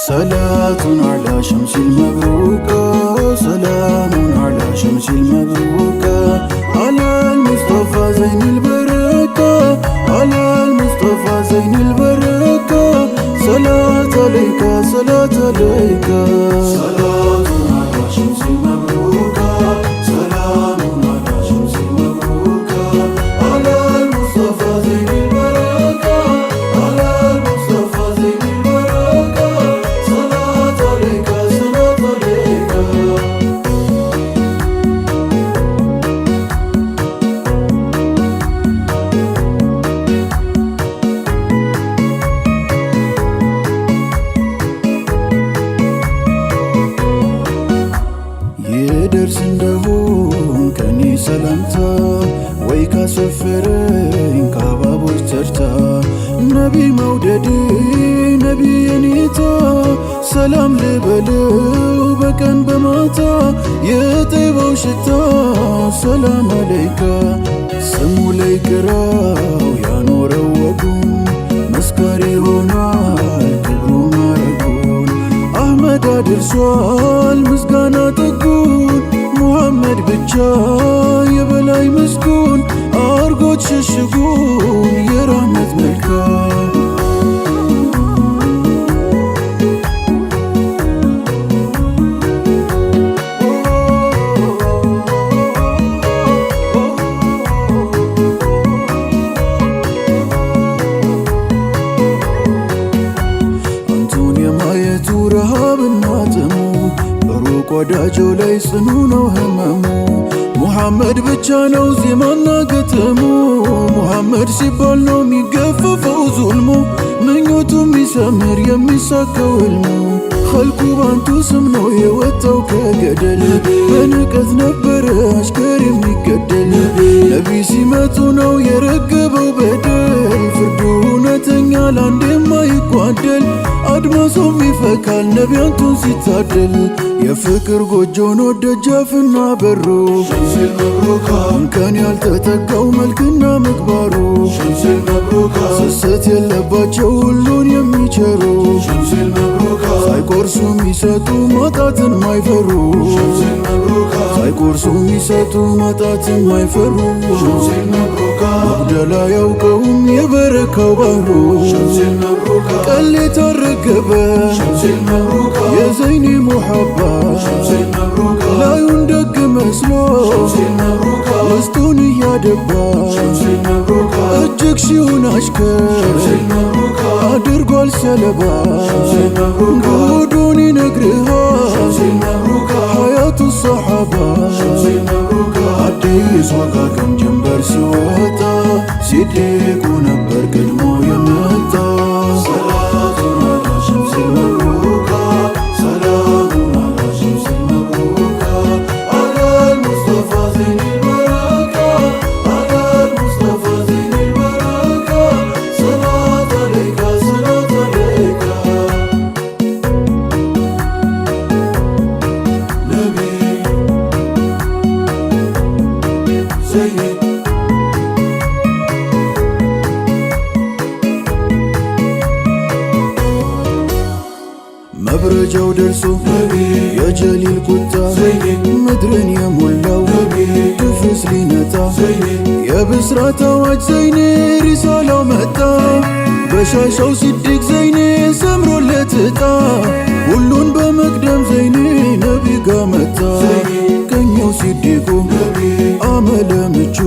صلاة على شمس المبروكة، سلام على شمس المبروكة، على المصطفى زين البركة، على المصطفى زين البركة. صلاة عليك صلاة عليك، صلاة على شمس المبروكة، سلام على شمس المبروكة، على المصطفى زين البركة، على المصطفى زين البركة. صلاة عليك صلاة عليك. يدرس እንደሆን ከኔ ሰላምታ ወይ ካሰፈረኝ ከአባቦች ተርታ ነቢ መውደድ ነቢ የኔታ ሰላም ልበለው በቀን በማታ የጠይባው ሽታ ሰላም አለይካ ስሙ ላይ ቅራው ያኖረው ወጉን መስካሪ ሆኗል ክብሩ ማረጉን አህመድ አድርሷል ምስጋና ጥጉን ሙሐመድ ብቻ የበላይ ምስጉን አርጎት ሸሽጉን የራህመት መልካም አንቱን የማየቱ ረሃብና ጥሙ በሩቅ ወዳጆ ላይ ጽኑ ነው ህመሙ። ሙሐመድ ብቻ ነው ዜማና ግጥሙ ሙሐመድ ሲባል ነው የሚገፈፈው ዙልሙ ምኞቱ የሚሰምር የሚሳካው ህልሙ ኸልቁ ባንቱ ስም ነው የወጣው ከገደል በንቀት ነበረ አሽከር የሚገደል ነቢ ሲመጡ ነው የረገበው በደል ፍርዱ እውነተኛ ለአንድ የማይጓደል አድማሶም ይፈካል ነቢያንቱን ሲታደል የፍቅር ጎጆ ነው ደጃፍና በሩ እንከን ያልተተካው መልክና ምግባሩ ስስት የለባቸው ሁሉን የሚቸሩ ሳይቆርሱ የሚሰጡ ማጣትን ማይፈሩ ሳይቆርሱ የሚሰጡ ማጣትን ማይፈሩ መጉደል አያውቀውም የበረካው ባህሩ ቀሌት አረገበ የዘይኒ ሙሐባ ላዩን ደግ መስሎ ውስጡን እያደባ እጅግ ሺውን አሽከር አድርጓል ሰለባ ጉዱን ይነግርሃል ሐያቱ ሰሓባ አዲስ ወጋገን ጀንበር ሲወጣ ሲዴቁ ነበር ቀድሞ የመጣ ሰላቱን አላ ሸምስ መብሩካ ሰላሙን አላ ሸምስ መብሩካ አላ ሙስጠፋ ዘይን ልበረካ አላ ሙስጠፋ ዘይን ልበረካ ሰላት አለይካ ሰላት አለይካ ነቢ ዘይን መብረጃው ደርሶ የጀሊል ቁጣ ምድርን የሞላው ድፍርስ ሊነጣ የብስራት አዋጅ ዘይኔ ሪሳላው መጣ በሻሻው ሲዲቅ ዘይኔ ሰምሮለት ዕጣ ሁሉን በመቅደም ዘይኔ ነቢ ጋ መጣ ቀኘው ሲዲቁ አመለ ምቹ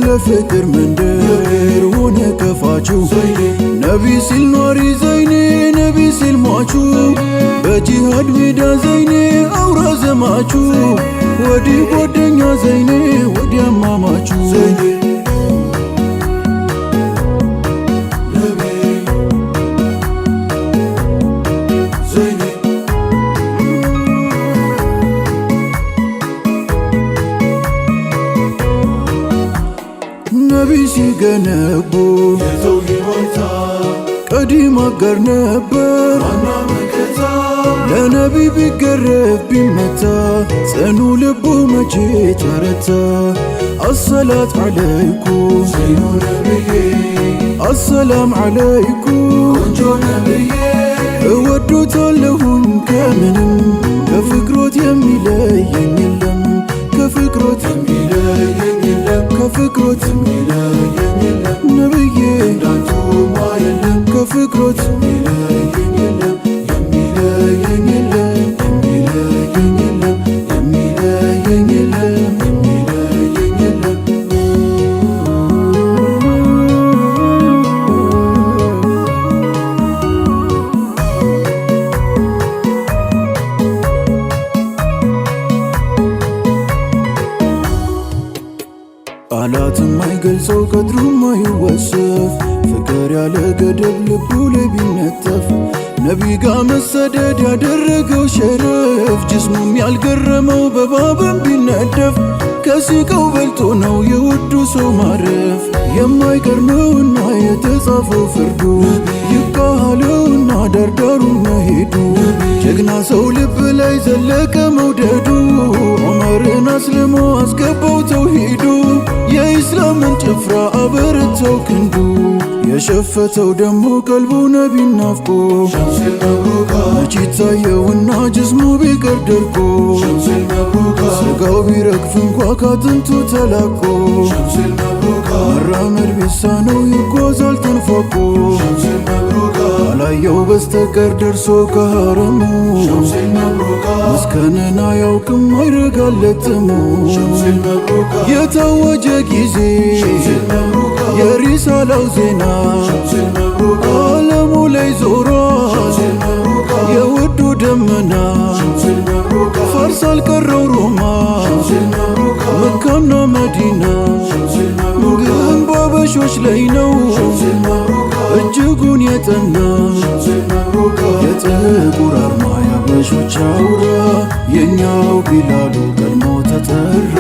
ለፍቅር መንደር ሆነ ከፋቹ ነቢ ሲል ኗሪ ዘይኔ ነቢ ሲል ሟቹ በጂሃድ ሜዳ ዘይኔ አውራ ዘማቹ ወዲህ ጓደኛ ዘይኔ ወዲያ ማማቹ ነቢ ሲገነቡ የተውሂድ ቀዲም አጋር ነበር ለነቢ ቢገረፍ ቢመታ ጽኑ ልቡ መቼ ተረታ አሰላት ዓለይኩም ዘይኑ ነቢዬ አሰላም ዓለይኩም ቆንጆ ነቢዬ እወዱታል ከፍቅሮት የሚለየኝ የለም የሚለየኝ የለም የሚለየኝ የለም የሚለየኝ የለም የሚለየኝ የለም። ቃላት ማይገልጸው ቀድሩ ማይወሰፍ ፍቅር ያለ ገደብ ልቡ ላይ ቢነጠፍ ነቢ ጋ መሰደድ ያደረገው ሸረፍ ጅስሙም ያልገረመው በባብም ቢነደፍ ከሲቀው በልጦ ነው የውዱ ሰው ማረፍ የማይቀር ነውና የተጻፈው ፍርዱ ይባሃለውና ዳርዳሩን መሄዱ ጀግና ሰው ልብ ላይ ዘለቀ መውደዱ ዑመርን አስልሞ አስገባው ተውሂዱ የኢስላምን ጭፍራ አበረታው ክንዱ የሸፈተው ደሞ ቀልቡ ነቢን ናፍቆ መች ይታየውና ጅስሙ ቢቀር ደርቆ ስጋው ቢረግፍ እንኳ ካጥንቱ ተላቆ መራመድ ቢሳነው ይጓዛል ተንፏቆ ካላየው በስተቀር ደርሶ ከሐረሙ መስከነን አያውቅም አይረጋለጥሙ የታወጀ ጊዜ የሪሳላው ዜና ዓለሙ ላይ ዞሯል የውዱ ደመና ፋርስ አልቀረው ሮማ መካና መዲና ግን በአበሾች ላይ ነው እጅጉን የጠና የጥቁር አርማ ያበሾች አውራ የኛው ቢላሉ ቀድሞ ተጠራ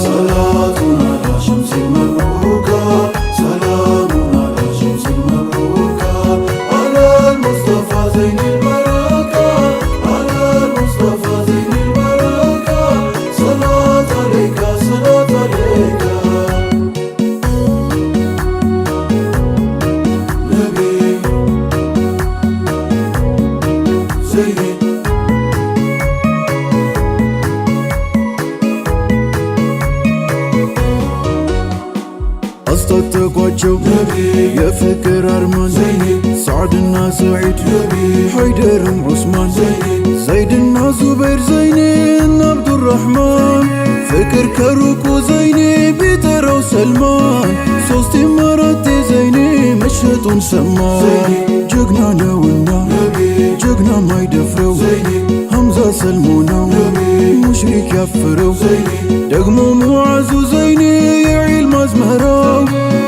ሰላቱን አላ ሸምሲል መብሩካ ሰላሙን አላ ሸምሲል መብሩካ አላል ሙስጠፋ ዘይኒል በረካ አላል ሙስጠፋ ዘይኒል በረካ ሰላት አለይካ ሰላት አለይካ ነቢ ዘይኒ አስታጠቋቸው የፍቅር አርማን ሳዕድና ሰዒድ ሐይደርም ዑስማን ዘይድና ዙበይር ዘይኔን አብዱራሕማን ፍቅር ከሩቁ ዘይኔ ቢጠራው ሰልማን ሶስቴም አራቴ ዘይኔ መሸጡን ሰማ ጀግና ነውና ጀግና ማይደፍረው ሐምዛ ሰልሞ ነው ሙሽሪክ ያፈረው ደግሞ ሙዓዙ ዘይኔ የዒልም አዝመራው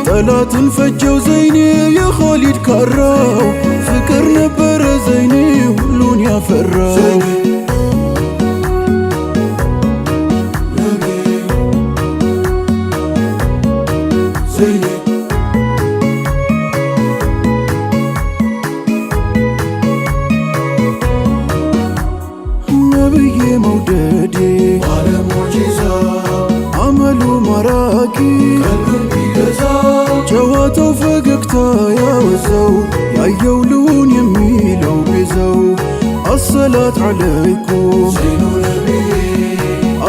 ጠላትን ፈጀው ዘይኔ የኻሊድ ካራው ፍቅር ነበረ ዘይኔ ሁሉን ያፈራው ዘይኔ ነብዬ መውደዴ ባለሙዕጂዛ አመሉ ማራኪ ቀልብን ቢገዛ ጨዋታው ፈገግታ ያወዛው ያየው ልውን የሚለው ቤዛው አሰላት ዓለይኩም ዘይኑ ነቢዬ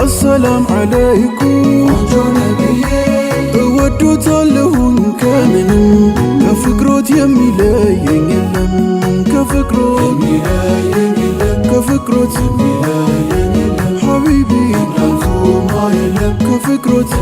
አሰላም ዓለይኩም ቆንጆ ነቢዬ እወዶታለሁኝ ከምንም ከፍቅሮት የሚለየኝ የለም ከፍቅሮት የሚለየኝ የለም ከፍቅሮት የሚለየኝ የለም ሐቢቢ ናቱማ የለም ከፍቅሮት